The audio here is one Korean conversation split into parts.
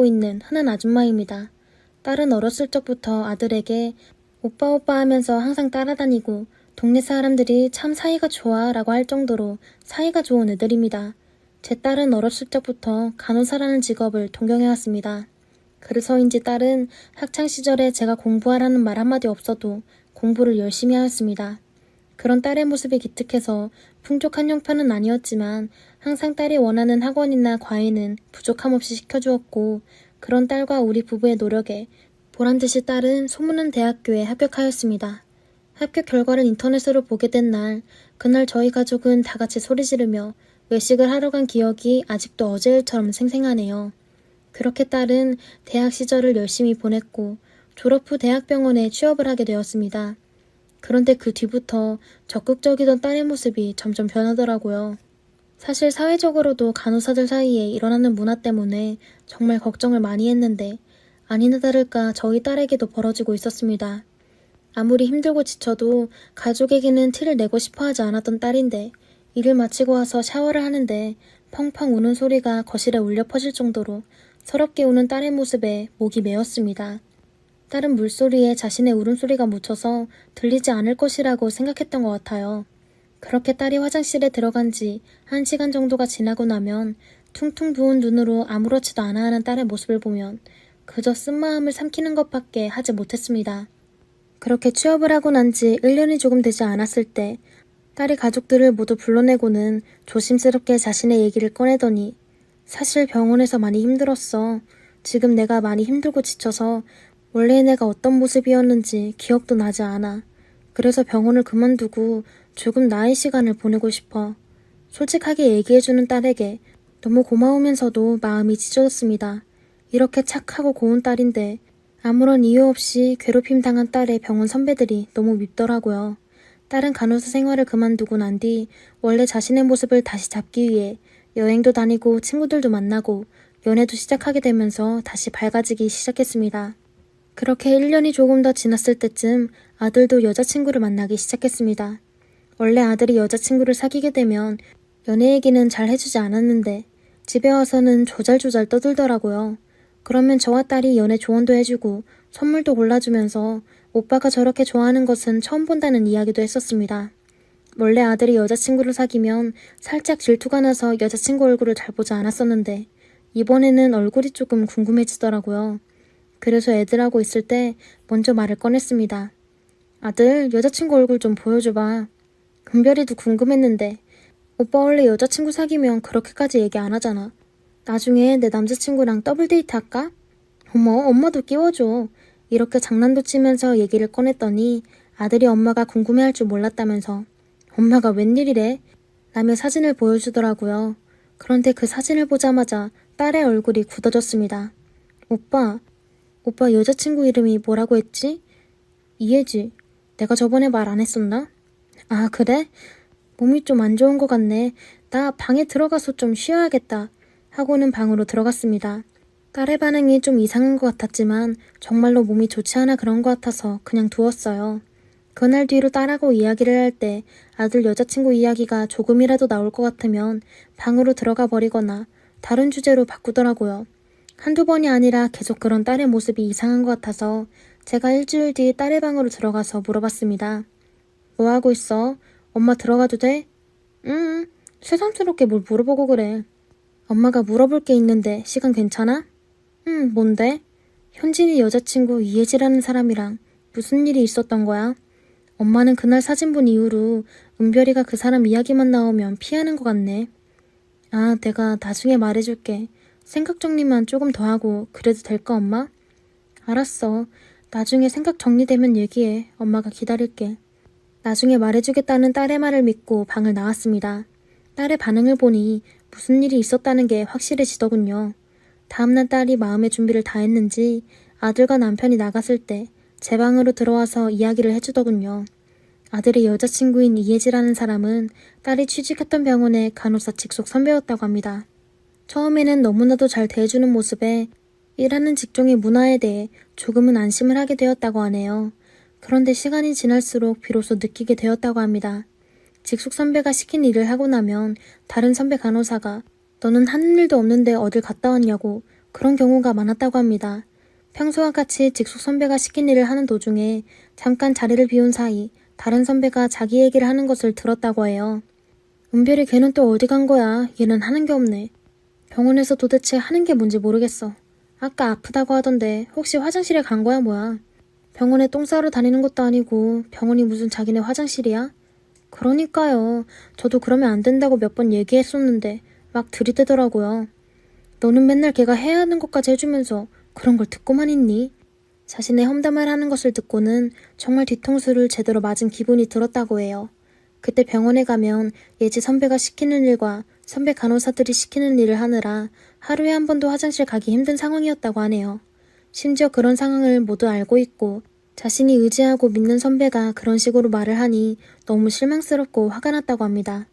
있는 흔한 아줌마입니다. 딸은 어렸을 적부터 아들에게 오빠 오빠 하면서 항상 따라다니고 동네 사람들이 참 사이가 좋아 라고 할 정도로 사이가 좋은 애들입니다. 제 딸은 어렸을 적부터 간호사라는 직업을 동경해왔습니다. 그래서인지 딸은 학창시절에 제가 공부하라는 말 한마디 없어도 공부를 열심히 하였습니다. 그런 딸의 모습이 기특해서 풍족한 형편은 아니었지만 항상 딸이 원하는 학원이나 과외는 부족함 없이 시켜주었고, 그런 딸과 우리 부부의 노력에 보란듯이 딸은 소문난 대학교에 합격하였습니다. 합격 결과를 인터넷으로 보게 된 날, 그날 저희 가족은 다 같이 소리 지르며 외식을 하러 간 기억이 아직도 어제 일처럼 생생하네요. 그렇게 딸은 대학 시절을 열심히 보냈고 졸업 후 대학병원에 취업을 하게 되었습니다. 그런데 그 뒤부터 적극적이던 딸의 모습이 점점 변하더라고요. 사실 사회적으로도 간호사들 사이에 일어나는 문화 때문에 정말 걱정을 많이 했는데 아니나 다를까 저희 딸에게도 벌어지고 있었습니다. 아무리 힘들고 지쳐도 가족에게는 티를 내고 싶어 하지 않았던 딸인데 일을 마치고 와서 샤워를 하는데 펑펑 우는 소리가 거실에 울려 퍼질 정도로 서럽게 우는 딸의 모습에 목이 메었습니다. 딸은 물소리에 자신의 울음소리가 묻혀서 들리지 않을 것이라고 생각했던 것 같아요. 그렇게 딸이 화장실에 들어간 지 1시간 정도가 지나고 나면 퉁퉁 부은 눈으로 아무렇지도 않아 하는 딸의 모습을 보면 그저 쓴마음을 삼키는 것밖에 하지 못했습니다. 그렇게 취업을 하고 난 지 1년이 조금 되지 않았을 때 딸이 가족들을 모두 불러내고는 조심스럽게 자신의 얘기를 꺼내더니 사실 병원에서 많이 힘들었어. 지금 내가 많이 힘들고 지쳐서 원래 내가 어떤 모습이었는지 기억도 나지 않아. 그래서 병원을 그만두고 조금 나의 시간을 보내고 싶어. 솔직하게 얘기해주는 딸에게 너무 고마우면서도 마음이 찢어졌습니다. 이렇게 착하고 고운 딸인데 아무런 이유 없이 괴롭힘 당한 딸의 병원 선배들이 너무 밉더라고요. 딸은 간호사 생활을 그만두고 난 뒤 원래 자신의 모습을 다시 잡기 위해 여행도 다니고 친구들도 만나고 연애도 시작하게 되면서 다시 밝아지기 시작했습니다. 그렇게 1년이 조금 더 지났을 때쯤 아들도 여자친구를 만나기 시작했습니다. 원래 아들이 여자친구를 사귀게 되면 연애 얘기는 잘 해주지 않았는데 집에 와서는 조잘조잘 떠들더라고요. 그러면 저와 딸이 연애 조언도 해주고 선물도 골라주면서 오빠가 저렇게 좋아하는 것은 처음 본다는 이야기도 했었습니다. 원래 아들이 여자친구를 사귀면 살짝 질투가 나서 여자친구 얼굴을 잘 보지 않았었는데 이번에는 얼굴이 조금 궁금해지더라고요. 그래서 애들하고 있을 때 먼저 말을 꺼냈습니다. 아들, 여자친구 얼굴 좀 보여줘봐. 금별이도 궁금했는데 오빠 원래 여자친구 사귀면 그렇게까지 얘기 안 하잖아. 나중에 내 남자친구랑 더블 데이트 할까? 어머, 엄마도 끼워줘. 이렇게 장난도 치면서 얘기를 꺼냈더니 아들이 엄마가 궁금해할 줄 몰랐다면서 엄마가 웬일이래? 라며 사진을 보여주더라고요. 그런데 그 사진을 보자마자 딸의 얼굴이 굳어졌습니다. 오빠 여자친구 이름이 뭐라고 했지? 이혜지. 내가 저번에 말 안 했었나? 아, 그래? 몸이 좀 안 좋은 것 같네. 나 방에 들어가서 좀 쉬어야겠다. 하고는 방으로 들어갔습니다. 딸의 반응이 좀 이상한 것 같았지만 정말로 몸이 좋지 않아 그런 것 같아서 그냥 두었어요. 그날 뒤로 딸하고 이야기를 할 때 아들 여자친구 이야기가 조금이라도 나올 것 같으면 방으로 들어가 버리거나 다른 주제로 바꾸더라고요. 한두 번이 아니라 계속 그런 딸의 모습이 이상한 것 같아서 제가 일주일 뒤 딸의 방으로 들어가서 물어봤습니다. 뭐 하고 있어? 엄마 들어가도 돼? 응, 새삼스럽게 뭘 물어보고 그래. 엄마가 물어볼 게 있는데 시간 괜찮아? 응, 뭔데? 현진이 여자친구 이혜지라는 사람이랑 무슨 일이 있었던 거야? 엄마는 그날 사진 본 이후로 은별이가 그 사람 이야기만 나오면 피하는 것 같네. 아, 내가 나중에 말해줄게. 생각 정리만 조금 더 하고 그래도 될까, 엄마? 알았어. 나중에 생각 정리되면 얘기해. 엄마가 기다릴게. 나중에 말해주겠다는 딸의 말을 믿고 방을 나왔습니다. 딸의 반응을 보니 무슨 일이 있었다는 게 확실해지더군요. 다음날 딸이 마음의 준비를 다 했는지 아들과 남편이 나갔을 때 제 방으로 들어와서 이야기를 해주더군요. 아들의 여자친구인 이혜지라는 사람은 딸이 취직했던 병원의 간호사 직속 선배였다고 합니다. 처음에는 너무나도 잘 대해주는 모습에 일하는 직종의 문화에 대해 조금은 안심을 하게 되었다고 하네요. 그런데 시간이 지날수록 비로소 느끼게 되었다고 합니다. 직속 선배가 시킨 일을 하고 나면 다른 선배 간호사가 너는 하는 일도 없는데 어딜 갔다 왔냐고 그런 경우가 많았다고 합니다. 평소와 같이 직속 선배가 시킨 일을 하는 도중에 잠깐 자리를 비운 사이 다른 선배가 자기 얘기를 하는 것을 들었다고 해요. 은별이 걔는 또 어디 간 거야? 얘는 하는 게 없네. 병원에서 도대체 하는 게 뭔지 모르겠어. 아까 아프다고 하던데 혹시 화장실에 간 거야 뭐야? 병원에 똥 싸러 다니는 것도 아니고 병원이 무슨 자기네 화장실이야? 그러니까요. 저도 그러면 안 된다고 몇 번 얘기했었는데 막 들이대더라고요. 너는 맨날 걔가 해야 하는 것까지 해주면서 그런 걸 듣고만 있니? 자신의 험담을 하는 것을 듣고는 정말 뒤통수를 제대로 맞은 기분이 들었다고 해요. 그때 병원에 가면 예지 선배가 시키는 일과 선배 간호사들이 시키는 일을 하느라 하루에 한 번도 화장실 가기 힘든 상황이었다고 하네요. 심지어 그런 상황을 모두 알고 있고 자신이 의지하고 믿는 선배가 그런 식으로 말을 하니 너무 실망스럽고 화가 났다고 합니다.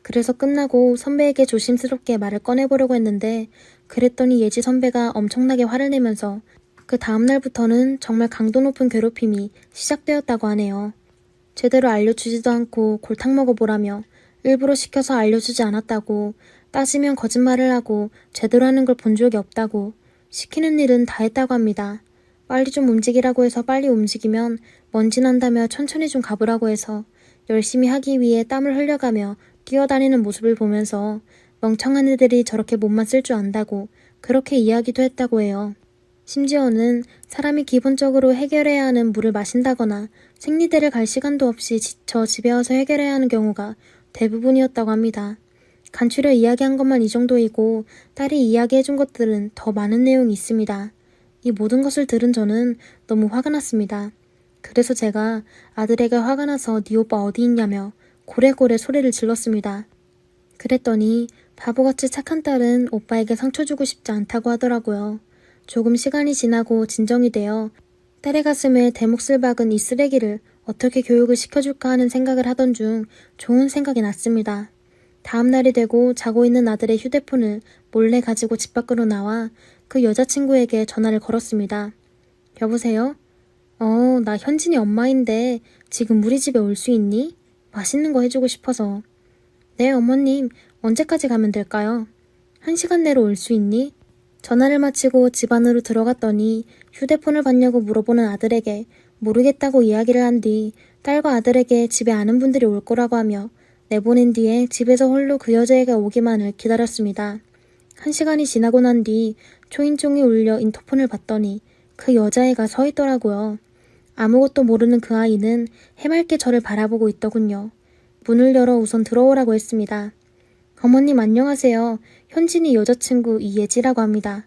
그래서 끝나고 선배에게 조심스럽게 말을 꺼내보려고 했는데 그랬더니 예지 선배가 엄청나게 화를 내면서 그 다음날부터는 정말 강도 높은 괴롭힘이 시작되었다고 하네요. 제대로 알려주지도 않고 골탕 먹어보라며 일부러 시켜서 알려주지 않았다고 따지면 거짓말을 하고 제대로 하는 걸 본 적이 없다고 시키는 일은 다 했다고 합니다. 빨리 좀 움직이라고 해서 빨리 움직이면 먼지 난다며 천천히 좀 가보라고 해서 열심히 하기 위해 땀을 흘려가며 뛰어다니는 모습을 보면서 멍청한 애들이 저렇게 몸만 쓸 줄 안다고 그렇게 이야기도 했다고 해요. 심지어는 사람이 기본적으로 해결해야 하는 물을 마신다거나 생리대를 갈 시간도 없이 지쳐 집에 와서 해결해야 하는 경우가 대부분이었다고 합니다. 간추려 이야기한 것만 이 정도이고 딸이 이야기해준 것들은 더 많은 내용이 있습니다. 이 모든 것을 들은 저는 너무 화가 났습니다. 그래서 제가 아들에게 화가 나서 네 오빠 어디 있냐며 고래고래 소리를 질렀습니다. 그랬더니 바보같이 착한 딸은 오빠에게 상처 주고 싶지 않다고 하더라고요. 조금 시간이 지나고 진정이 되어 딸의 가슴에 대몫을 박은 이 쓰레기를 어떻게 교육을 시켜줄까 하는 생각을 하던 중 좋은 생각이 났습니다. 다음 날이 되고 자고 있는 아들의 휴대폰을 몰래 가지고 집 밖으로 나와 그 여자친구에게 전화를 걸었습니다. 여보세요? 나 현진이 엄마인데 지금 우리 집에 올 수 있니? 맛있는 거 해주고 싶어서. 네, 어머님. 언제까지 가면 될까요? 1시간 내로 올 수 있니? 전화를 마치고 집 안으로 들어갔더니 휴대폰을 받냐고 물어보는 아들에게 모르겠다고 이야기를 한 뒤 딸과 아들에게 집에 아는 분들이 올 거라고 하며 내보낸 뒤에 집에서 홀로 그 여자애가 오기만을 기다렸습니다. 1시간이 지나고 난 뒤 초인종이 울려 인터폰을 봤더니 그 여자애가 서 있더라고요. 아무것도 모르는 그 아이는 해맑게 저를 바라보고 있더군요. 문을 열어 우선 들어오라고 했습니다. 어머님 안녕하세요. 현진이 여자친구 이예지라고 합니다.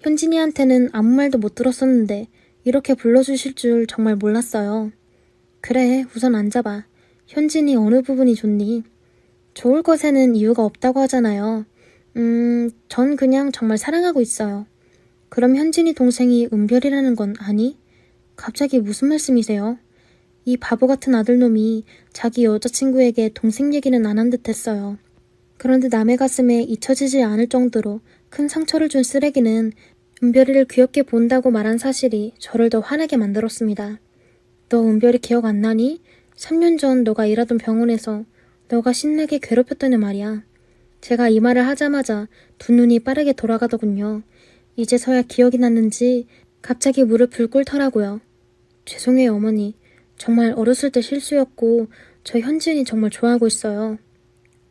현진이한테는 아무 말도 못 들었었는데 이렇게 불러주실 줄 정말 몰랐어요. 그래, 우선 앉아봐. 현진이 어느 부분이 좋니? 좋을 것에는 이유가 없다고 하잖아요. 전 그냥 정말 사랑하고 있어요. 그럼 현진이 동생이 은별이라는 건 아니? 갑자기 무슨 말씀이세요? 이 바보 같은 아들놈이 자기 여자친구에게 동생 얘기는 안 한 듯 했어요. 그런데 남의 가슴에 잊혀지지 않을 정도로 큰 상처를 준 쓰레기는 은별이를 귀엽게 본다고 말한 사실이 저를 더 화나게 만들었습니다. 너 은별이 기억 안 나니? 3년 전 너가 일하던 병원에서 너가 신나게 괴롭혔다는 말이야. 제가 이 말을 하자마자 두 눈이 빠르게 돌아가더군요. 이제서야 기억이 났는지 갑자기 무릎을 꿇더라고요. 죄송해요 어머니. 정말 어렸을 때 실수였고 저 현진이 정말 좋아하고 있어요.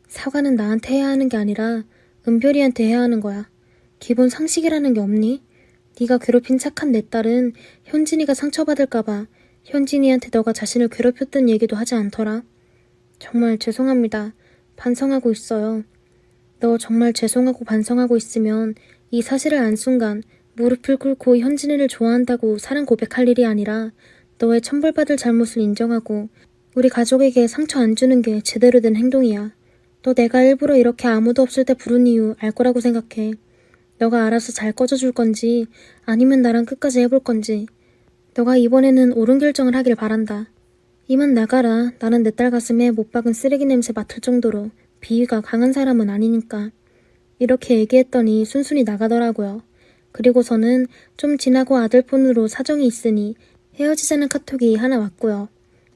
사과는 나한테 해야 하는 게 아니라 은별이한테 해야 하는 거야. 기본 상식이라는 게 없니? 네가 괴롭힌 착한 내 딸은 현진이가 상처받을까봐 현진이한테 너가 자신을 괴롭혔던 얘기도 하지 않더라. 정말 죄송합니다. 반성하고 있어요. 너 정말 죄송하고 반성하고 있으면 이 사실을 안 순간 무릎을 꿇고 현진이를 좋아한다고 사랑 고백할 일이 아니라 너의 천벌받을 잘못을 인정하고 우리 가족에게 상처 안 주는 게 제대로 된 행동이야. 너 내가 일부러 이렇게 아무도 없을 때 부른 이유 알 거라고 생각해. 너가 알아서 잘 꺼져줄 건지 아니면 나랑 끝까지 해볼 건지. 너가 이번에는 옳은 결정을 하길 바란다. 이만 나가라. 나는 내 딸 가슴에 못 박은 쓰레기 냄새 맡을 정도로 비위가 강한 사람은 아니니까. 이렇게 얘기했더니 순순히 나가더라고요. 그리고서는 좀 지나고 아들 폰으로 사정이 있으니 헤어지자는 카톡이 하나 왔고요.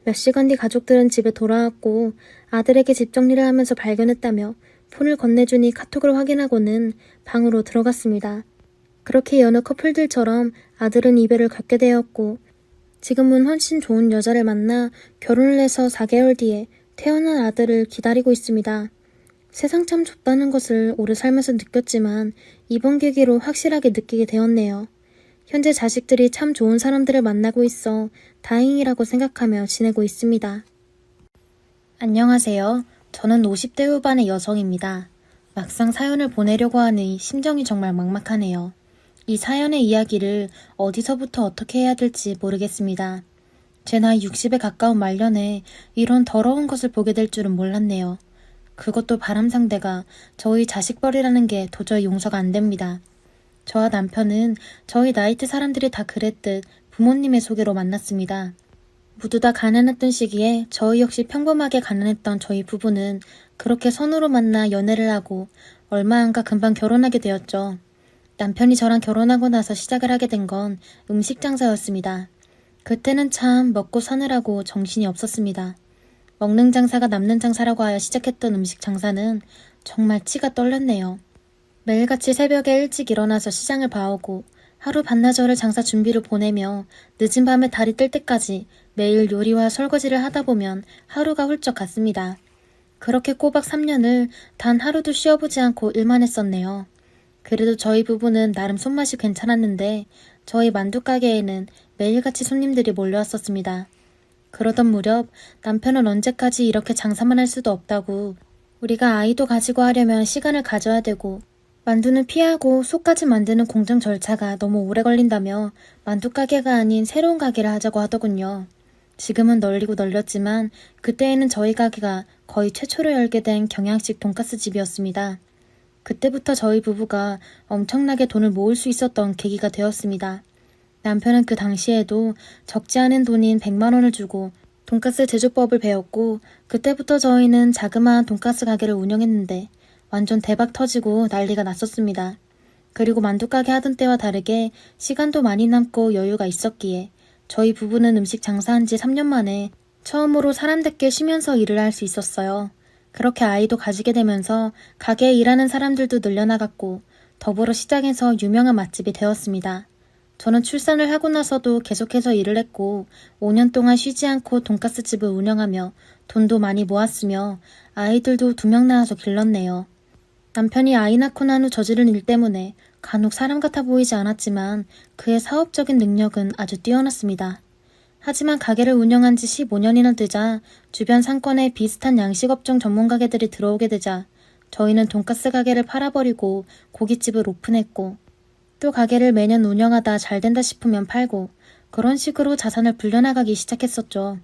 몇 시간 뒤 가족들은 집에 돌아왔고 아들에게 집 정리를 하면서 발견했다며 폰을 건네주니 카톡을 확인하고는 방으로 들어갔습니다. 그렇게 여느 커플들처럼 아들은 이별을 겪게 되었고 지금은 훨씬 좋은 여자를 만나 결혼을 해서 4개월 뒤에 태어난 아들을 기다리고 있습니다. 세상 참 좁다는 것을 오래 살면서 느꼈지만 이번 계기로 확실하게 느끼게 되었네요. 현재 자식들이 참 좋은 사람들을 만나고 있어 다행이라고 생각하며 지내고 있습니다. 안녕하세요. 저는 50대 후반의 여성입니다. 막상 사연을 보내려고 하니 심정이 정말 막막하네요. 이 사연의 이야기를 어디서부터 어떻게 해야 될지 모르겠습니다. 제 나이 60에 가까운 말년에 이런 더러운 것을 보게 될 줄은 몰랐네요. 그것도 바람 상대가 저희 자식벌이라는 게 도저히 용서가 안 됩니다. 저와 남편은 저희 나이대 사람들이 다 그랬듯 부모님의 소개로 만났습니다. 모두 다 가난했던 시기에 저희 역시 평범하게 가난했던 저희 부부는 그렇게 선으로 만나 연애를 하고 얼마 안 가 금방 결혼하게 되었죠. 남편이 저랑 결혼하고 나서 시작을 하게 된 건 음식 장사였습니다. 그때는 참 먹고 사느라고 정신이 없었습니다. 먹는 장사가 남는 장사라고 하여 시작했던 음식 장사는 정말 치가 떨렸네요. 매일같이 새벽에 일찍 일어나서 시장을 봐오고 하루 반나절을 장사 준비를 보내며 늦은 밤에 달이 뜰 때까지 매일 요리와 설거지를 하다 보면 하루가 훌쩍 갔습니다. 그렇게 꼬박 3년을 단 하루도 쉬어보지 않고 일만 했었네요. 그래도 저희 부부는 나름 손맛이 괜찮았는데 저희 만두가게에는 매일같이 손님들이 몰려왔었습니다. 그러던 무렵 남편은 언제까지 이렇게 장사만 할 수도 없다고 우리가 아이도 가지고 하려면 시간을 가져야 되고 만두는 피하고 속까지 만드는 공정 절차가 너무 오래 걸린다며 만두가게가 아닌 새로운 가게를 하자고 하더군요. 지금은 널리고 널렸지만 그때에는 저희 가게가 거의 최초로 열게 된 경양식 돈가스 집이었습니다. 그때부터 저희 부부가 엄청나게 돈을 모을 수 있었던 계기가 되었습니다. 남편은 그 당시에도 적지 않은 돈인 100만 원을 주고 돈가스 제조법을 배웠고 그때부터 저희는 자그마한 돈가스 가게를 운영했는데 완전 대박 터지고 난리가 났었습니다. 그리고 만두가게 하던 때와 다르게 시간도 많이 남고 여유가 있었기에 저희 부부는 음식 장사한 지 3년 만에 처음으로 사람답게 쉬면서 일을 할 수 있었어요. 그렇게 아이도 가지게 되면서 가게에 일하는 사람들도 늘려나갔고 더불어 시장에서 유명한 맛집이 되었습니다. 저는 출산을 하고 나서도 계속해서 일을 했고 5년 동안 쉬지 않고 돈가스 집을 운영하며 돈도 많이 모았으며 아이들도 2명 낳아서 길렀네요. 남편이 아이 낳고 난 후 저지른 일 때문에 간혹 사람 같아 보이지 않았지만 그의 사업적인 능력은 아주 뛰어났습니다. 하지만 가게를 운영한 지 15년이나 되자 주변 상권에 비슷한 양식업종 전문 가게들이 들어오게 되자 저희는 돈가스 가게를 팔아버리고 고깃집을 오픈했고 또 가게를 매년 운영하다 잘 된다 싶으면 팔고 그런 식으로 자산을 불려나가기 시작했었죠.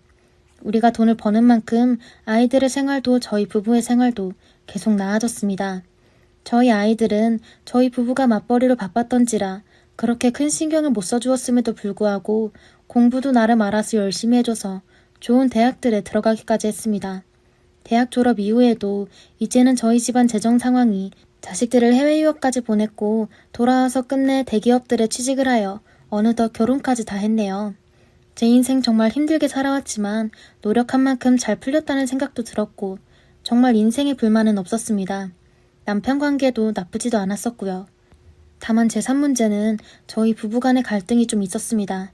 우리가 돈을 버는 만큼 아이들의 생활도 저희 부부의 생활도 계속 나아졌습니다. 저희 아이들은 저희 부부가 맞벌이로 바빴던지라 그렇게 큰 신경을 못 써주었음에도 불구하고 공부도 나름 알아서 열심히 해줘서 좋은 대학들에 들어가기까지 했습니다. 대학 졸업 이후에도 이제는 저희 집안 재정 상황이 자식들을 해외 유학까지 보냈고 돌아와서 끝내 대기업들에 취직을 하여 어느덧 결혼까지 다 했네요. 제 인생 정말 힘들게 살아왔지만 노력한 만큼 잘 풀렸다는 생각도 들었고 정말 인생에 불만은 없었습니다. 남편 관계도 나쁘지도 않았었고요. 다만 재산 문제는 저희 부부간의 갈등이 좀 있었습니다.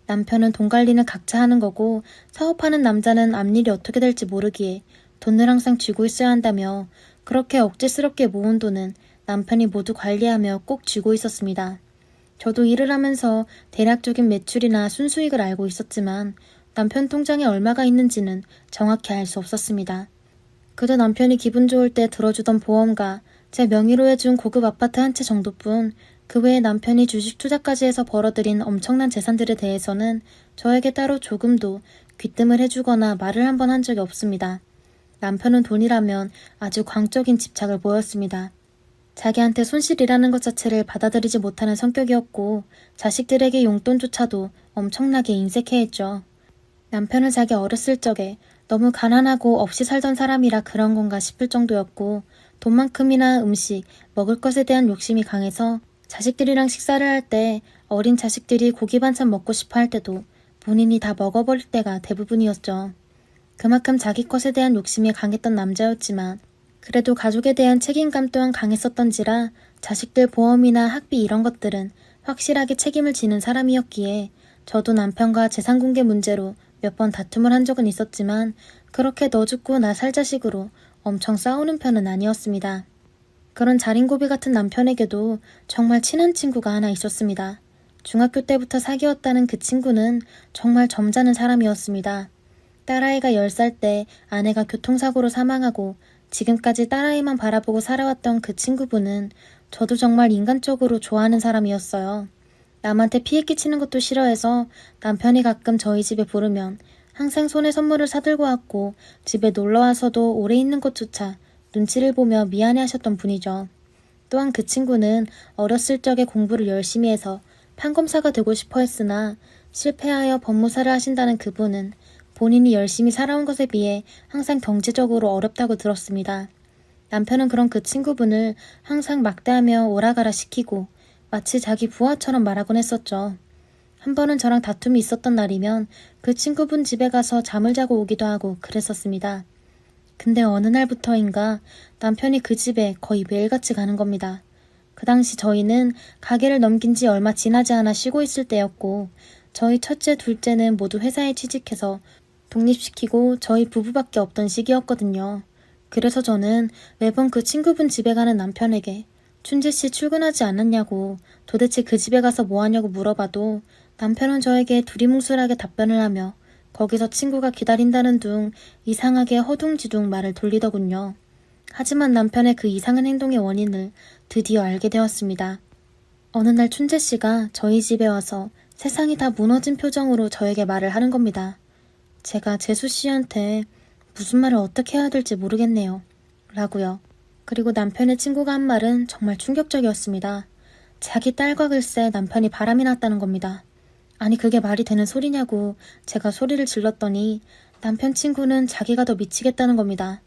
남편은 돈 관리는 각자 하는 거고 사업하는 남자는 앞일이 어떻게 될지 모르기에 돈을 항상 쥐고 있어야 한다며 그렇게 억지스럽게 모은 돈은 남편이 모두 관리하며 꼭 쥐고 있었습니다. 저도 일을 하면서 대략적인 매출이나 순수익을 알고 있었지만 남편 통장에 얼마가 있는지는 정확히 알 수 없었습니다. 그저 남편이 기분 좋을 때 들어주던 보험과 제 명의로 해준 고급 아파트 한 채 정도뿐 그 외에 남편이 주식 투자까지 해서 벌어들인 엄청난 재산들에 대해서는 저에게 따로 조금도 귀뜸을 해주거나 말을 한 번 한 적이 없습니다. 남편은 돈이라면 아주 광적인 집착을 보였습니다. 자기한테 손실이라는 것 자체를 받아들이지 못하는 성격이었고 자식들에게 용돈조차도 엄청나게 인색해했죠. 남편은 자기 어렸을 적에 너무 가난하고 없이 살던 사람이라 그런 건가 싶을 정도였고 돈만큼이나 음식, 먹을 것에 대한 욕심이 강해서 자식들이랑 식사를 할 때 어린 자식들이 고기 반찬 먹고 싶어 할 때도 본인이 다 먹어버릴 때가 대부분이었죠. 그만큼 자기 것에 대한 욕심이 강했던 남자였지만 그래도 가족에 대한 책임감 또한 강했었던지라 자식들 보험이나 학비 이런 것들은 확실하게 책임을 지는 사람이었기에 저도 남편과 재산 공개 문제로 몇 번 다툼을 한 적은 있었지만 그렇게 너 죽고 나 살 자식으로 엄청 싸우는 편은 아니었습니다. 그런 자린고비 같은 남편에게도 정말 친한 친구가 하나 있었습니다. 중학교 때부터 사귀었다는 그 친구는 정말 점잖은 사람이었습니다. 딸아이가 10살 때 아내가 교통사고로 사망하고 지금까지 딸아이만 바라보고 살아왔던 그 친구분은 저도 정말 인간적으로 좋아하는 사람이었어요. 남한테 피해 끼치는 것도 싫어해서 남편이 가끔 저희 집에 부르면 항상 손에 선물을 사들고 왔고 집에 놀러와서도 오래 있는 것조차 눈치를 보며 미안해하셨던 분이죠. 또한 그 친구는 어렸을 적에 공부를 열심히 해서 판검사가 되고 싶어 했으나 실패하여 법무사를 하신다는 그분은 본인이 열심히 살아온 것에 비해 항상 경제적으로 어렵다고 들었습니다. 남편은 그런 그 친구분을 항상 막대하며 오라가라 시키고 마치 자기 부하처럼 말하곤 했었죠. 한 번은 저랑 다툼이 있었던 날이면 그 친구분 집에 가서 잠을 자고 오기도 하고 그랬었습니다. 근데 어느 날부터인가 남편이 그 집에 거의 매일같이 가는 겁니다. 그 당시 저희는 가게를 넘긴 지 얼마 지나지 않아 쉬고 있을 때였고 저희 첫째, 둘째는 모두 회사에 취직해서 독립시키고 저희 부부밖에 없던 시기였거든요. 그래서 저는 매번 그 친구분 집에 가는 남편에게 춘재씨 출근하지 않았냐고 도대체 그 집에 가서 뭐하냐고 물어봐도 남편은 저에게 두리뭉술하게 답변을 하며 거기서 친구가 기다린다는 둥 이상하게 허둥지둥 말을 돌리더군요. 하지만 남편의 그 이상한 행동의 원인을 드디어 알게 되었습니다. 어느 날 춘재씨가 저희 집에 와서 세상이 다 무너진 표정으로 저에게 말을 하는 겁니다. 제가 재수씨한테 무슨 말을 어떻게 해야 될지 모르겠네요. 라고요. 그리고 남편의 친구가 한 말은 정말 충격적이었습니다. 자기 딸과 글쎄 남편이 바람이 났다는 겁니다. 아니 그게 말이 되는 소리냐고 제가 소리를 질렀더니 남편 친구는 자기가 더 미치겠다는 겁니다.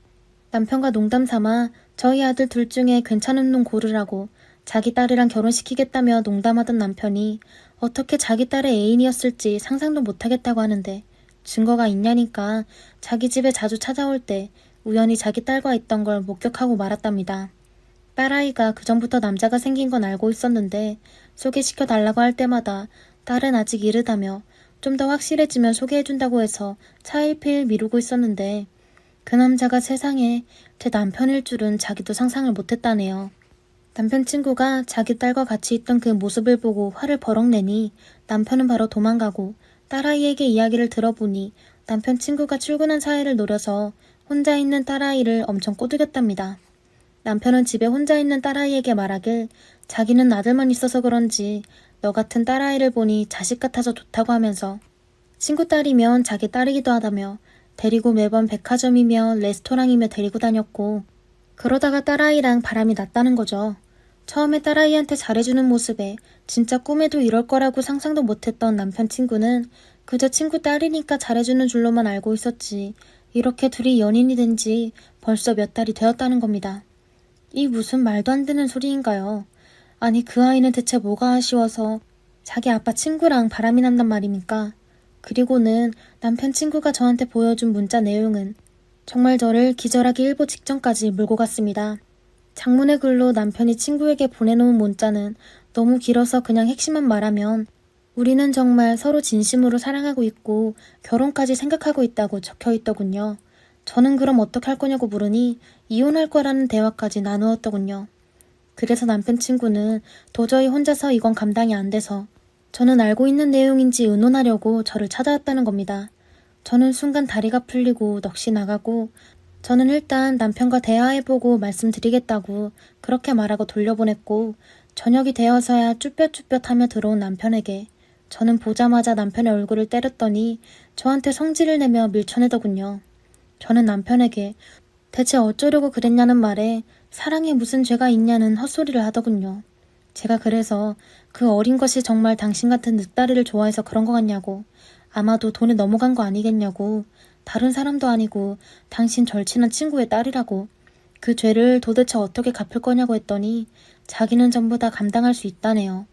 남편과 농담 삼아 저희 아들 둘 중에 괜찮은 놈 고르라고 자기 딸이랑 결혼시키겠다며 농담하던 남편이 어떻게 자기 딸의 애인이었을지 상상도 못하겠다고 하는데 증거가 있냐니까 자기 집에 자주 찾아올 때 우연히 자기 딸과 있던 걸 목격하고 말았답니다. 딸아이가 그전부터 남자가 생긴 건 알고 있었는데 소개시켜달라고 할 때마다 딸은 아직 이르다며 좀 더 확실해지면 소개해준다고 해서 차일피일 미루고 있었는데 그 남자가 세상에 제 남편일 줄은 자기도 상상을 못했다네요. 남편 친구가 자기 딸과 같이 있던 그 모습을 보고 화를 버럭 내니 남편은 바로 도망가고 딸아이에게 이야기를 들어보니 남편 친구가 출근한 사이를 노려서 혼자 있는 딸아이를 엄청 꼬드겼답니다. 남편은 집에 혼자 있는 딸아이에게 말하길 자기는 아들만 있어서 그런지 너 같은 딸아이를 보니 자식 같아서 좋다고 하면서 친구 딸이면 자기 딸이기도 하다며 데리고 매번 백화점이며 레스토랑이며 데리고 다녔고 그러다가 딸아이랑 바람이 났다는 거죠. 처음에 딸아이한테 잘해주는 모습에 진짜 꿈에도 이럴 거라고 상상도 못했던 남편 친구는 그저 친구 딸이니까 잘해주는 줄로만 알고 있었지 이렇게 둘이 연인이 된 지 벌써 몇 달이 되었다는 겁니다. 이 무슨 말도 안 되는 소리인가요? 아니 그 아이는 대체 뭐가 아쉬워서 자기 아빠 친구랑 바람이 난단 말입니까? 그리고는 남편 친구가 저한테 보여준 문자 내용은 정말 저를 기절하기 일보 직전까지 몰고 갔습니다. 장문의 글로 남편이 친구에게 보내놓은 문자는 너무 길어서 그냥 핵심만 말하면 우리는 정말 서로 진심으로 사랑하고 있고 결혼까지 생각하고 있다고 적혀있더군요. 저는 그럼 어떡할 거냐고 물으니 이혼할 거라는 대화까지 나누었더군요. 그래서 남편 친구는 도저히 혼자서 이건 감당이 안 돼서 저는 알고 있는 내용인지 의논하려고 저를 찾아왔다는 겁니다. 저는 순간 다리가 풀리고 넋이 나가고 저는 일단 남편과 대화해보고 말씀드리겠다고 그렇게 말하고 돌려보냈고 저녁이 되어서야 쭈뼛쭈뼛하며 들어온 남편에게 저는 보자마자 남편의 얼굴을 때렸더니 저한테 성질을 내며 밀쳐내더군요. 저는 남편에게 대체 어쩌려고 그랬냐는 말에 사랑에 무슨 죄가 있냐는 헛소리를 하더군요. 제가 그래서 그 어린 것이 정말 당신 같은 늑다리를 좋아해서 그런 거 같냐고 아마도 돈에 넘어간 거 아니겠냐고 다른 사람도 아니고 당신 절친한 친구의 딸이라고 그 죄를 도대체 어떻게 갚을 거냐고 했더니 자기는 전부 다 감당할 수 있다네요.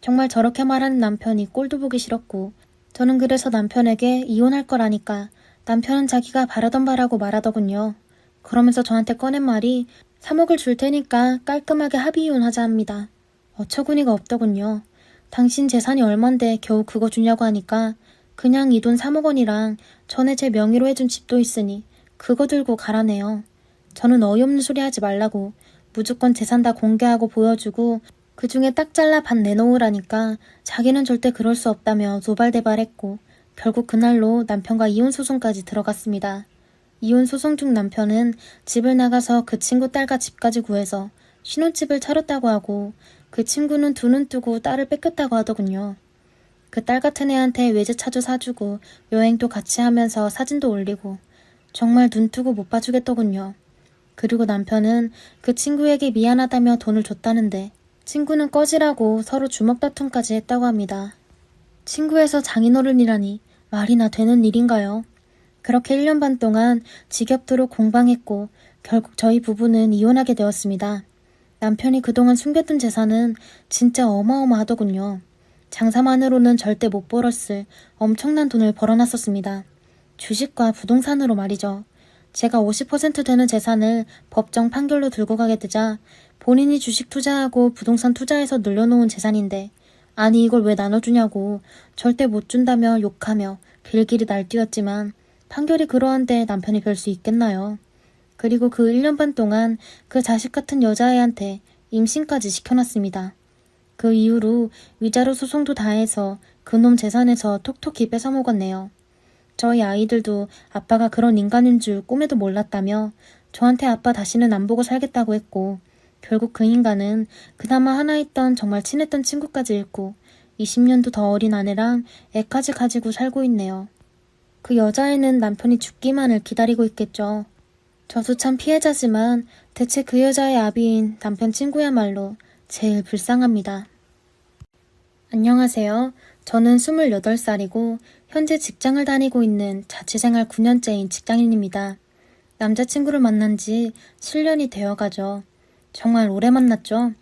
정말 저렇게 말하는 남편이 꼴도 보기 싫었고 저는 그래서 남편에게 이혼할 거라니까 남편은 자기가 바라던 바라고 말하더군요. 그러면서 저한테 꺼낸 말이 3억을 줄 테니까 깔끔하게 합의 이혼하자 합니다. 어처구니가 없더군요. 당신 재산이 얼만데 겨우 그거 주냐고 하니까 그냥 이 돈 3억 원이랑 전에 제 명의로 해준 집도 있으니 그거 들고 가라네요. 저는 어이없는 소리 하지 말라고 무조건 재산 다 공개하고 보여주고 그중에 딱 잘라 반 내놓으라니까 자기는 절대 그럴 수 없다며 노발대발했고 결국 그날로 남편과 이혼 소송까지 들어갔습니다. 이혼 소송 중 남편은 집을 나가서 그 친구 딸과 집까지 구해서 신혼집을 차렸다고 하고 그 친구는 두 눈 뜨고 딸을 뺏겼다고 하더군요. 그 딸 같은 애한테 외제차도 사주고 여행도 같이 하면서 사진도 올리고 정말 눈 뜨고 못 봐주겠더군요. 그리고 남편은 그 친구에게 미안하다며 돈을 줬다는데 친구는 꺼지라고 서로 주먹 다툼까지 했다고 합니다. 친구에서 장인어른이라니 말이나 되는 일인가요? 그렇게 1년 반 동안 지겹도록 공방했고 결국 저희 부부는 이혼하게 되었습니다. 남편이 그동안 숨겼던 재산은 진짜 어마어마하더군요. 장사만으로는 절대 못 벌었을 엄청난 돈을 벌어놨었습니다. 주식과 부동산으로 말이죠. 제가 50% 되는 재산을 법정 판결로 들고 가게 되자 본인이 주식 투자하고 부동산 투자해서 늘려놓은 재산인데 아니 이걸 왜 나눠주냐고 절대 못 준다며 욕하며 길길이 날뛰었지만 판결이 그러한데 남편이 별 수 있겠나요? 그리고 그 1년 반 동안 그 자식 같은 여자애한테 임신까지 시켜놨습니다. 그 이후로 위자료 소송도 다 해서 그놈 재산에서 톡톡히 뺏어먹었네요. 저희 아이들도 아빠가 그런 인간인 줄 꿈에도 몰랐다며 저한테 아빠 다시는 안 보고 살겠다고 했고 결국 그 인간은 그나마 하나 있던 정말 친했던 친구까지 잃고 20년도 더 어린 아내랑 애까지 가지고 살고 있네요. 그 여자애는 남편이 죽기만을 기다리고 있겠죠. 저도 참 피해자지만 대체 그 여자의 아비인 남편 친구야말로 제일 불쌍합니다. 안녕하세요. 저는 28살이고 현재 직장을 다니고 있는 자취생활 9년째인 직장인입니다. 남자친구를 만난 지 7년이 되어가죠. 정말 오래 만났죠.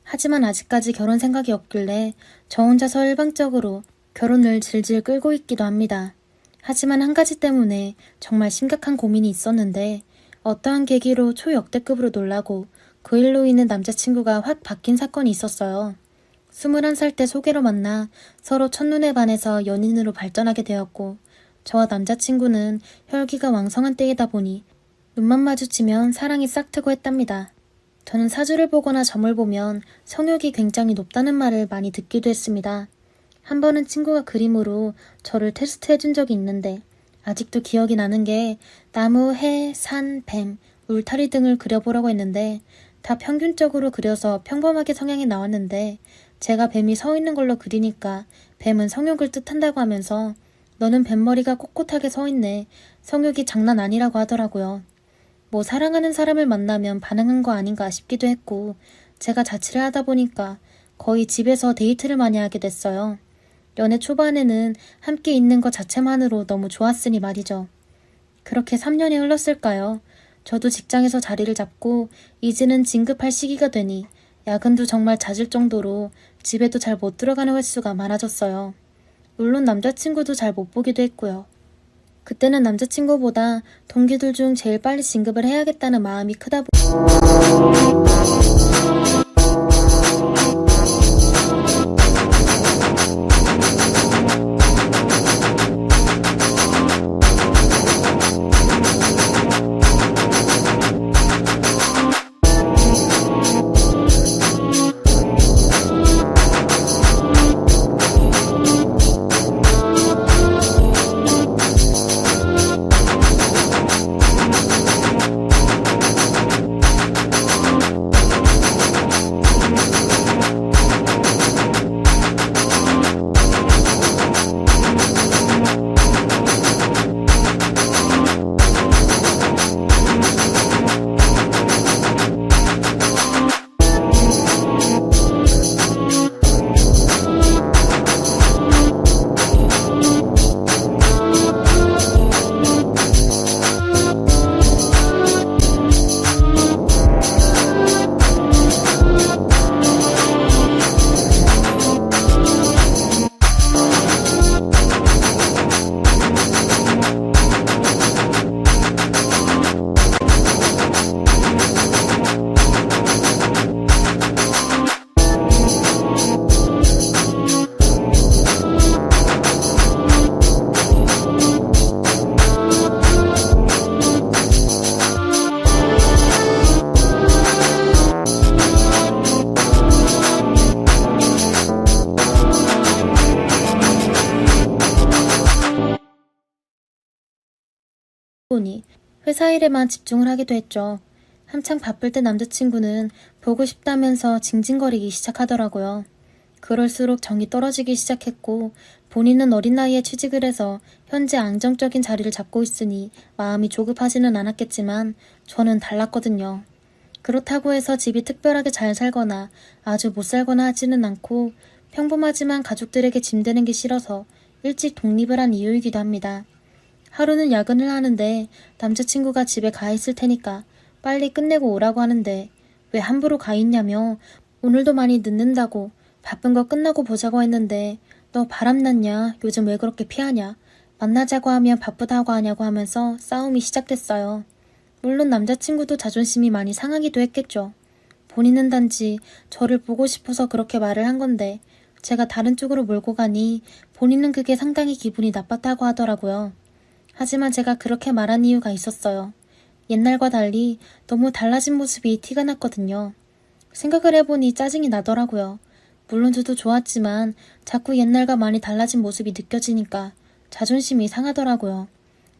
하지만 아직까지 결혼 생각이 없길래 저 혼자서 일방적으로 결혼을 질질 끌고 있기도 합니다. 하지만 한 가지 때문에 정말 심각한 고민이 있었는데 어떠한 계기로 초역대급으로 놀라고 그 일로 인해 남자친구가 확 바뀐 사건이 있었어요. 21살 때 소개로 만나 서로 첫눈에 반해서 연인으로 발전하게 되었고 저와 남자친구는 혈기가 왕성한 때이다 보니 눈만 마주치면 사랑이 싹트고 했답니다. 저는 사주를 보거나 점을 보면 성욕이 굉장히 높다는 말을 많이 듣기도 했습니다. 한 번은 친구가 그림으로 저를 테스트해준 적이 있는데 아직도 기억이 나는 게 나무, 해, 산, 뱀, 울타리 등을 그려보라고 했는데 다 평균적으로 그려서 평범하게 성향이 나왔는데 제가 뱀이 서 있는 걸로 그리니까 뱀은 성욕을 뜻한다고 하면서 너는 뱀머리가 꼿꼿하게 서 있네. 성욕이 장난 아니라고 하더라고요. 뭐 사랑하는 사람을 만나면 반응한 거 아닌가 싶기도 했고 제가 자취를 하다 보니까 거의 집에서 데이트를 많이 하게 됐어요. 연애 초반에는 함께 있는 것 자체만으로 너무 좋았으니 말이죠. 그렇게 3년이 흘렀을까요? 저도 직장에서 자리를 잡고 이제는 진급할 시기가 되니 야근도 정말 잦을 정도로 집에도 잘 못 들어가는 횟수가 많아졌어요. 물론 남자친구도 잘 못 보기도 했고요. 그때는 남자친구보다 동기들 중 제일 빨리 진급을 해야겠다는 마음이 크다 보니 회사 일에만 집중을 하게 됐죠. 한창 바쁠 때 남자친구는 보고 싶다면서 징징거리기 시작하더라고요. 그럴수록 정이 떨어지기 시작했고 본인은 어린 나이에 취직을 해서 현재 안정적인 자리를 잡고 있으니 마음이 조급하지는 않았겠지만 저는 달랐거든요. 그렇다고 해서 집이 특별하게 잘 살거나 아주 못 살거나 하지는 않고 평범하지만 가족들에게 짐되는 게 싫어서 일찍 독립을 한 이유이기도 합니다. 하루는 야근을 하는데 남자친구가 집에 가 있을 테니까 빨리 끝내고 오라고 하는데 왜 함부로 가 있냐며 오늘도 많이 늦는다고 바쁜 거 끝나고 보자고 했는데 너 바람났냐? 요즘 왜 그렇게 피하냐? 만나자고 하면 바쁘다고 하냐고 하면서 싸움이 시작됐어요. 물론 남자친구도 자존심이 많이 상하기도 했겠죠. 본인은 단지 저를 보고 싶어서 그렇게 말을 한 건데 제가 다른 쪽으로 몰고 가니 본인은 그게 상당히 기분이 나빴다고 하더라고요. 하지만 제가 그렇게 말한 이유가 있었어요. 옛날과 달리 너무 달라진 모습이 티가 났거든요. 생각을 해보니 짜증이 나더라고요. 물론 저도 좋았지만 자꾸 옛날과 많이 달라진 모습이 느껴지니까 자존심이 상하더라고요.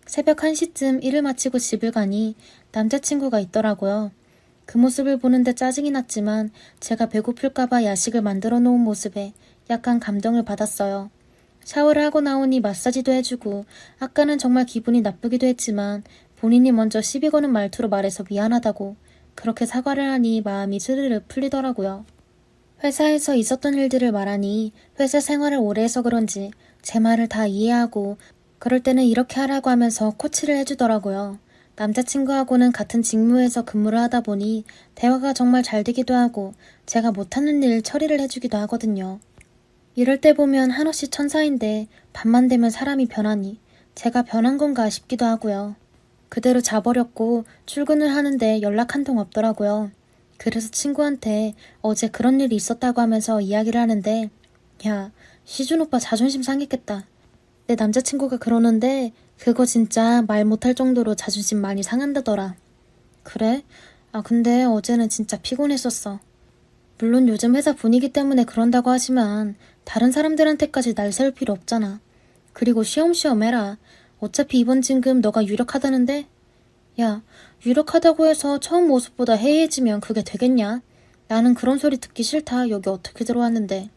새벽 1시쯤 일을 마치고 집을 가니 남자친구가 있더라고요. 그 모습을 보는데 짜증이 났지만 제가 배고플까봐 야식을 만들어 놓은 모습에 약간 감동을 받았어요. 샤워를 하고 나오니 마사지도 해주고 아까는 정말 기분이 나쁘기도 했지만 본인이 먼저 시비 거는 말투로 말해서 미안하다고 그렇게 사과를 하니 마음이 스르르 풀리더라고요. 회사에서 있었던 일들을 말하니 회사 생활을 오래 해서 그런지 제 말을 다 이해하고 그럴 때는 이렇게 하라고 하면서 코치를 해주더라고요. 남자친구하고는 같은 직무에서 근무를 하다 보니 대화가 정말 잘 되기도 하고 제가 못하는 일 처리를 해주기도 하거든요. 이럴 때 보면 한없이 천사인데 밤만 되면 사람이 변하니 제가 변한 건가 싶기도 하고요. 그대로 자버렸고 출근을 하는데 연락 한 통 없더라고요. 그래서 친구한테 어제 그런 일이 있었다고 하면서 이야기를 하는데 야, 시준 오빠 자존심 상했겠다. 내 남자친구가 그러는데 그거 진짜 말 못할 정도로 자존심 많이 상한다더라. 그래? 아 근데 어제는 진짜 피곤했었어. 물론 요즘 회사 분위기 때문에 그런다고 하지만 다른 사람들한테까지 날 세울 필요 없잖아. 그리고 쉬엄쉬엄 해라. 어차피 이번 진급 너가 유력하다는데? 야, 유력하다고 해서 처음 모습보다 해이해지면 그게 되겠냐? 나는 그런 소리 듣기 싫다. 여기 어떻게 들어왔는데.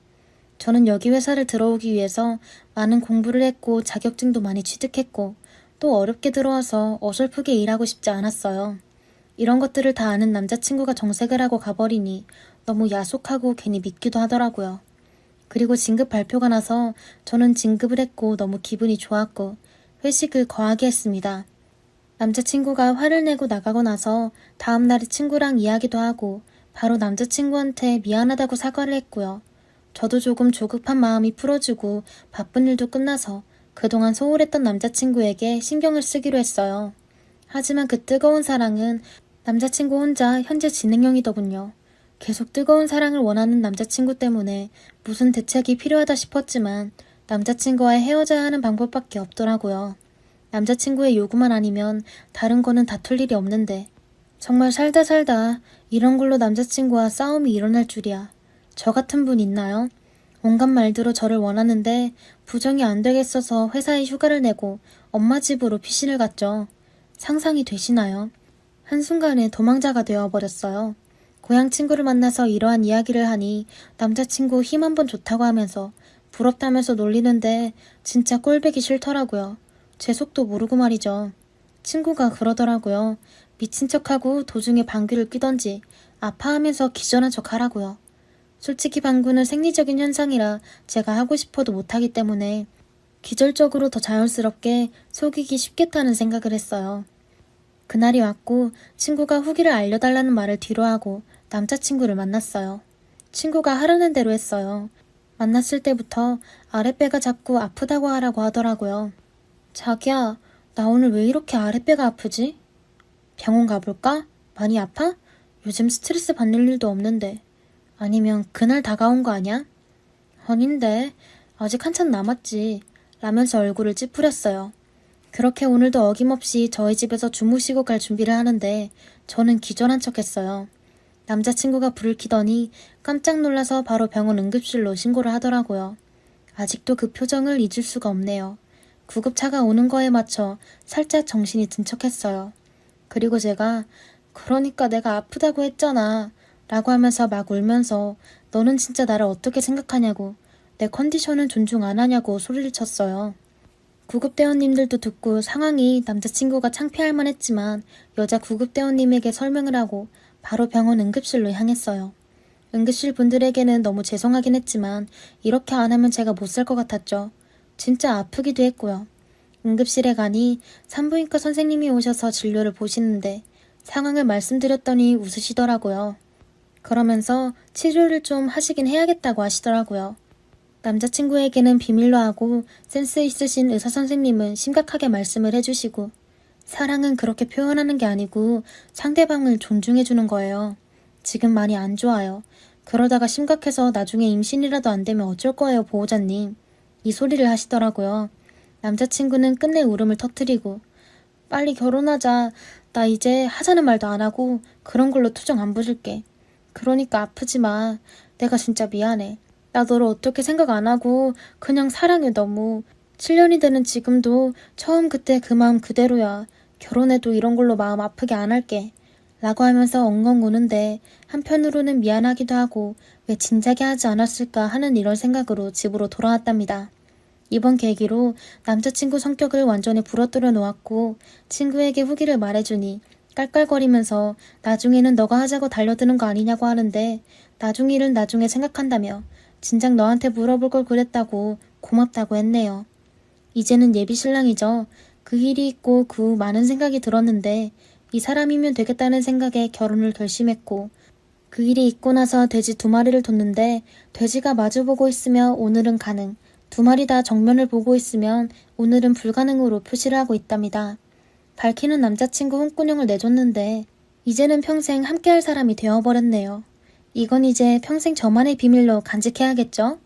저는 여기 회사를 들어오기 위해서 많은 공부를 했고 자격증도 많이 취득했고 또 어렵게 들어와서 어설프게 일하고 싶지 않았어요. 이런 것들을 다 아는 남자친구가 정색을 하고 가버리니 너무 야속하고 괜히 믿기도 하더라고요. 그리고 진급 발표가 나서 저는 진급을 했고 너무 기분이 좋았고 회식을 거하게 했습니다. 남자친구가 화를 내고 나가고 나서 다음날에 친구랑 이야기도 하고 바로 남자친구한테 미안하다고 사과를 했고요. 저도 조금 조급한 마음이 풀어지고 바쁜 일도 끝나서 그동안 소홀했던 남자친구에게 신경을 쓰기로 했어요. 하지만 그 뜨거운 사랑은 남자친구 혼자 현재 진행형이더군요. 계속 뜨거운 사랑을 원하는 남자친구 때문에 무슨 대책이 필요하다 싶었지만 남자친구와 헤어져야 하는 방법밖에 없더라고요. 남자친구의 요구만 아니면 다른 거는 다툴 일이 없는데 정말 살다 이런 걸로 남자친구와 싸움이 일어날 줄이야. 저 같은 분 있나요? 온갖 말들로 저를 원하는데 부정이 안 되겠어서 회사에 휴가를 내고 엄마 집으로 피신을 갔죠. 상상이 되시나요? 한순간에 도망자가 되어버렸어요. 고향 친구를 만나서 이러한 이야기를 하니 남자친구 힘 한번 좋다고 하면서 부럽다면서 놀리는데 진짜 꼴보기 싫더라고요. 제 속도 모르고 말이죠. 친구가 그러더라고요. 미친 척하고 도중에 방귀를 뀌던지 아파하면서 기절한 척 하라고요. 솔직히 방구는 생리적인 현상이라 제가 하고 싶어도 못하기 때문에 기절적으로 더 자연스럽게 속이기 쉽겠다는 생각을 했어요. 그날이 왔고 친구가 후기를 알려달라는 말을 뒤로하고 남자친구를 만났어요. 친구가 하라는 대로 했어요. 만났을 때부터 아랫배가 자꾸 아프다고 하라고 하더라고요. 자기야, 나 오늘 왜 이렇게 아랫배가 아프지? 병원 가볼까? 많이 아파? 요즘 스트레스 받는 일도 없는데. 아니면 그날 다가온 거 아냐? 아닌데, 아직 한참 남았지. 라면서 얼굴을 찌푸렸어요. 그렇게 오늘도 어김없이 저희 집에서 주무시고 갈 준비를 하는데 저는 기절한 척했어요. 남자친구가 불을 켜더니 깜짝 놀라서 바로 병원 응급실로 신고를 하더라고요. 아직도 그 표정을 잊을 수가 없네요. 구급차가 오는 거에 맞춰 살짝 정신이 든 척했어요. 그리고 제가 그러니까 내가 아프다고 했잖아 라고 하면서 막 울면서 너는 진짜 나를 어떻게 생각하냐고 내 컨디션은 존중 안 하냐고 소리를 쳤어요. 구급대원님들도 듣고 상황이 남자친구가 창피할 만했지만 여자 구급대원님에게 설명을 하고 바로 병원 응급실로 향했어요. 응급실 분들에게는 너무 죄송하긴 했지만 이렇게 안 하면 제가 못 살 것 같았죠. 진짜 아프기도 했고요. 응급실에 가니 산부인과 선생님이 오셔서 진료를 보시는데 상황을 말씀드렸더니 웃으시더라고요. 그러면서 치료를 좀 하시긴 해야겠다고 하시더라고요. 남자친구에게는 비밀로 하고 센스 있으신 의사 선생님은 심각하게 말씀을 해주시고 사랑은 그렇게 표현하는 게 아니고 상대방을 존중해주는 거예요. 지금 많이 안 좋아요. 그러다가 심각해서 나중에 임신이라도 안 되면 어쩔 거예요, 보호자님. 이 소리를 하시더라고요. 남자친구는 끝내 울음을 터뜨리고 빨리 결혼하자. 나 이제 하자는 말도 안 하고 그런 걸로 투정 안 부릴게. 그러니까 아프지 마. 내가 진짜 미안해. 나 너를 어떻게 생각 안 하고 그냥 사랑해 너무. 7년이 되는 지금도 처음 그때 그 마음 그대로야. 결혼해도 이런 걸로 마음 아프게 안 할게. 라고 하면서 엉엉 우는데 한편으로는 미안하기도 하고 왜 진작에 하지 않았을까 하는 이런 생각으로 집으로 돌아왔답니다. 이번 계기로 남자친구 성격을 완전히 부러뜨려 놓았고 친구에게 후기를 말해주니 깔깔거리면서 나중에는 너가 하자고 달려드는 거 아니냐고 하는데 나중 일은 나중에 생각한다며 진작 너한테 물어볼 걸 그랬다고 고맙다고 했네요. 이제는 예비 신랑이죠. 그 일이 있고 그 후 많은 생각이 들었는데 이 사람이면 되겠다는 생각에 결혼을 결심했고 그 일이 있고 나서 돼지 2마리를 뒀는데 돼지가 마주보고 있으며 오늘은 가능, 2마리 다 정면을 보고 있으면 오늘은 불가능으로 표시를 하고 있답니다. 밝히는 남자친구 홍군형을 내줬는데 이제는 평생 함께할 사람이 되어버렸네요. 이건 이제 평생 저만의 비밀로 간직해야겠죠?